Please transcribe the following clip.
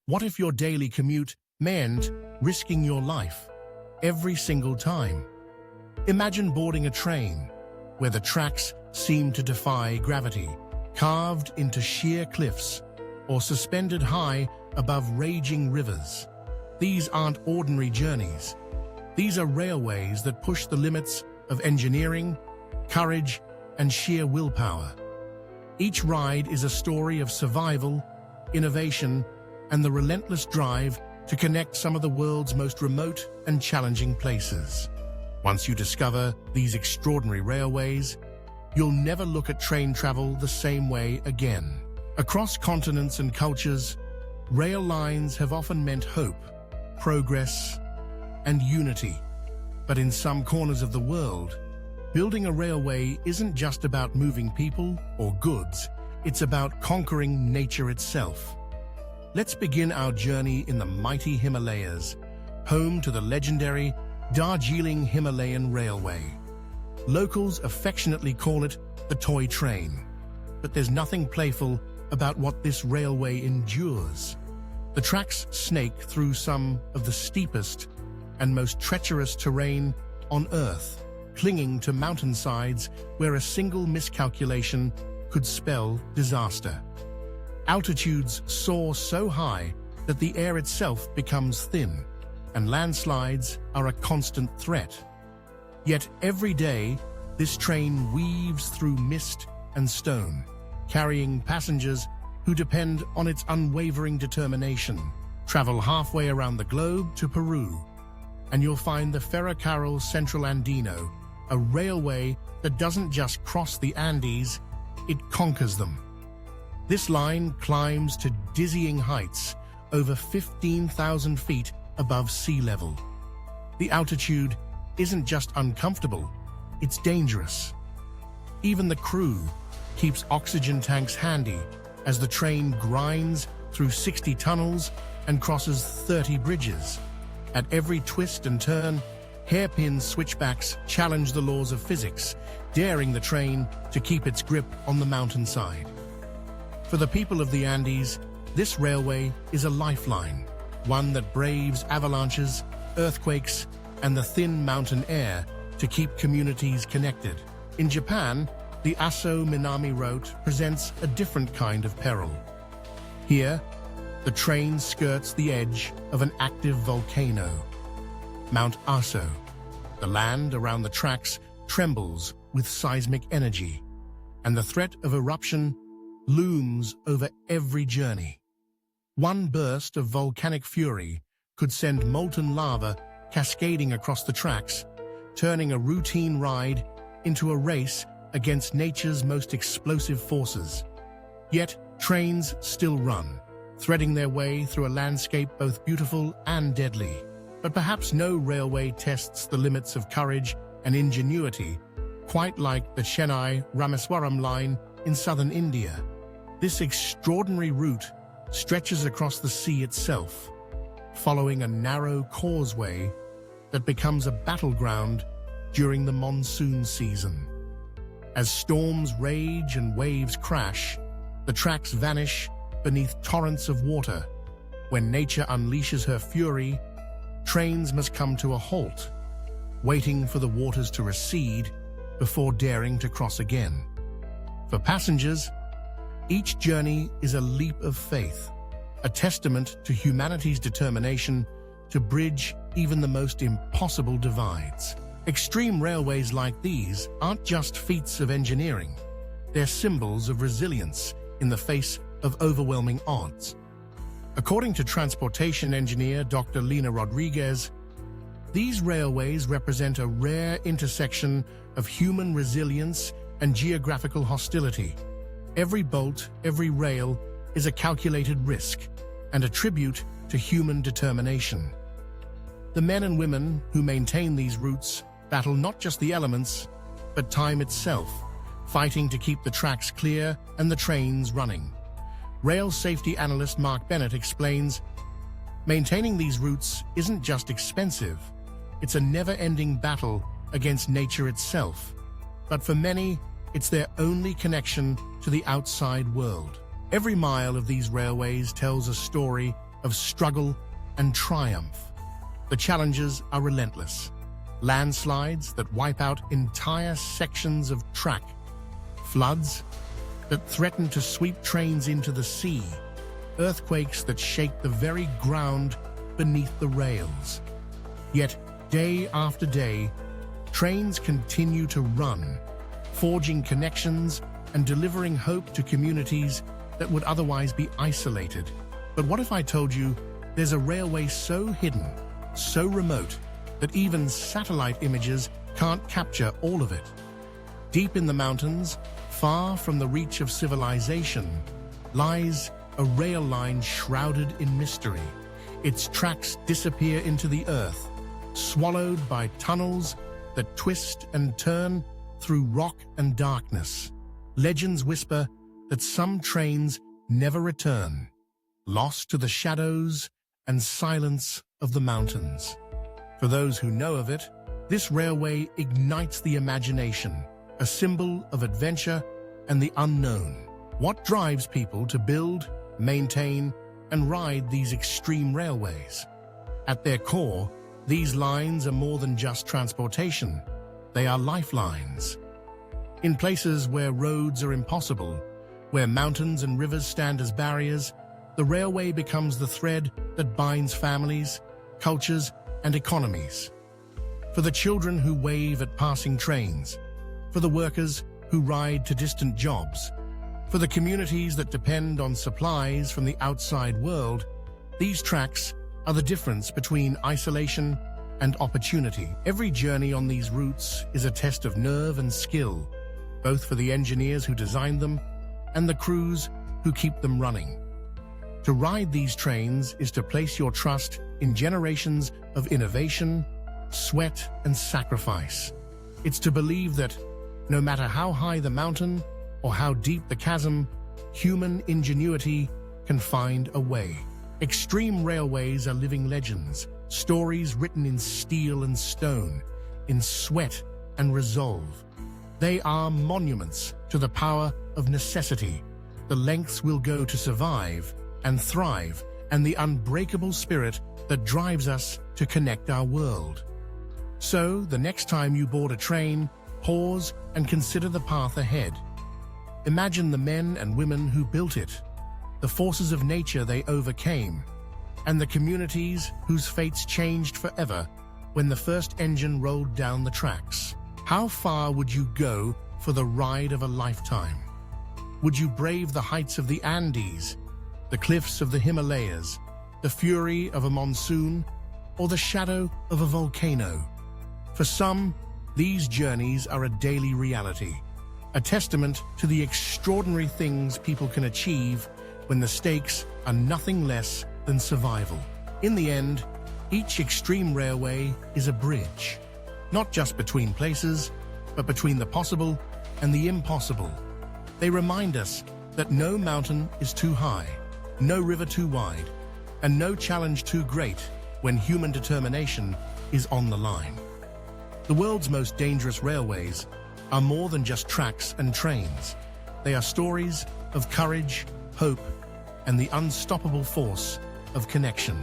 What if your daily commute meant risking your life every single time? Imagine boarding a train where the tracks seem to defy gravity, carved into sheer cliffs or suspended high above raging rivers. These aren't ordinary journeys. These are railways that push the limits of engineering, courage, and sheer willpower. Each ride is a story of survival, innovation, and the relentless drive to connect some of the world's most remote and challenging places. Once you discover these extraordinary railways, you'll never look at train travel the same way again. Across continents and cultures, rail lines have often meant hope, progress, and unity. But in some corners of the world, building a railway isn't just about moving people or goods, it's about conquering nature itself. Let's begin our journey in the mighty Himalayas, home to the legendary Darjeeling Himalayan Railway. Locals affectionately call it the toy train, but there's nothing playful about what this railway endures. The tracks snake through some of the steepest and most treacherous terrain on Earth, clinging to mountainsides where a single miscalculation could spell disaster. Altitudes soar so high that the air itself becomes thin, and landslides are a constant threat. Yet every day, this train weaves through mist and stone, carrying passengers who depend on its unwavering determination. Travel halfway around the globe to Peru, and you'll find the Ferrocarril Central Andino, a railway that doesn't just cross the Andes, it conquers them. This line climbs to dizzying heights, over 15,000 feet above sea level. The altitude isn't just uncomfortable, it's dangerous. Even the crew keeps oxygen tanks handy as the train grinds through 60 tunnels and crosses 30 bridges. At every twist and turn, hairpin switchbacks challenge the laws of physics, daring the train to keep its grip on the mountainside. For the people of the Andes, this railway is a lifeline, one that braves avalanches, earthquakes, and the thin mountain air to keep communities connected. In Japan, the Aso Minami Route presents a different kind of peril. Here, the train skirts the edge of an active volcano, Mount Aso. The land around the tracks trembles with seismic energy, and the threat of eruption looms over every journey. One burst of volcanic fury could send molten lava cascading across the tracks, turning a routine ride into a race against nature's most explosive forces. Yet, trains still run, threading their way through a landscape both beautiful and deadly. But perhaps no railway tests the limits of courage and ingenuity quite like the Chennai-Rameswaram line in southern India. This extraordinary route stretches across the sea itself, following a narrow causeway that becomes a battleground during the monsoon season. As storms rage and waves crash, the tracks vanish beneath torrents of water. When nature unleashes her fury, trains must come to a halt, waiting for the waters to recede before daring to cross again. For passengers, each journey is a leap of faith, a testament to humanity's determination to bridge even the most impossible divides. Extreme railways like these aren't just feats of engineering. They're symbols of resilience in the face of overwhelming odds. According to transportation engineer Dr. Lina Rodriguez, these railways represent a rare intersection of human resilience and geographical hostility. Every bolt, every rail is a calculated risk and a tribute to human determination. The men and women who maintain these routes battle not just the elements, but time itself, fighting to keep the tracks clear and the trains running. Rail safety analyst Mark Bennett explains, maintaining these routes isn't just expensive, it's a never-ending battle against nature itself. But for many, it's their only connection to the outside world. Every mile of these railways tells a story of struggle and triumph. The challenges are relentless. Landslides that wipe out entire sections of track, floods that threaten to sweep trains into the sea, earthquakes that shake the very ground beneath the rails. Yet, day after day, trains continue to run, forging connections and delivering hope to communities that would otherwise be isolated. But what if I told you there's a railway so hidden, so remote, that even satellite images can't capture all of it? Deep in the mountains, far from the reach of civilization, lies a rail line shrouded in mystery. Its tracks disappear into the earth, swallowed by tunnels that twist and turn through rock and darkness. Legends whisper that some trains never return, lost to the shadows and silence of the mountains. For those who know of it, this railway ignites the imagination, a symbol of adventure and the unknown. What drives people to build, maintain, and ride these extreme railways? At their core, these lines are more than just transportation. They are lifelines. In places where roads are impossible, where mountains and rivers stand as barriers, the railway becomes the thread that binds families, cultures, and economies. For the children who wave at passing trains, for the workers who ride to distant jobs, for the communities that depend on supplies from the outside world, these tracks are the difference between isolation and opportunity. Every journey on these routes is a test of nerve and skill, both for the engineers who designed them and the crews who keep them running. To ride these trains is to place your trust in generations of innovation, sweat, and sacrifice. It's to believe that no matter how high the mountain or how deep the chasm, human ingenuity can find a way. Extreme railways are living legends, stories written in steel and stone, in sweat and resolve. They are monuments to the power of necessity, the lengths we'll go to survive and thrive, and the unbreakable spirit that drives us to connect our world. So, the next time you board a train, pause and consider the path ahead. Imagine the men and women who built it, the forces of nature they overcame, and the communities whose fates changed forever when the first engine rolled down the tracks. How far would you go for the ride of a lifetime? Would you brave the heights of the Andes, the cliffs of the Himalayas, the fury of a monsoon, or the shadow of a volcano? For some, these journeys are a daily reality, a testament to the extraordinary things people can achieve when the stakes are nothing less than survival. In the end, each extreme railway is a bridge, not just between places, but between the possible and the impossible. They remind us that no mountain is too high, no river too wide, and no challenge too great when human determination is on the line. The world's most dangerous railways are more than just tracks and trains. They are stories of courage, hope, and the unstoppable force of connection.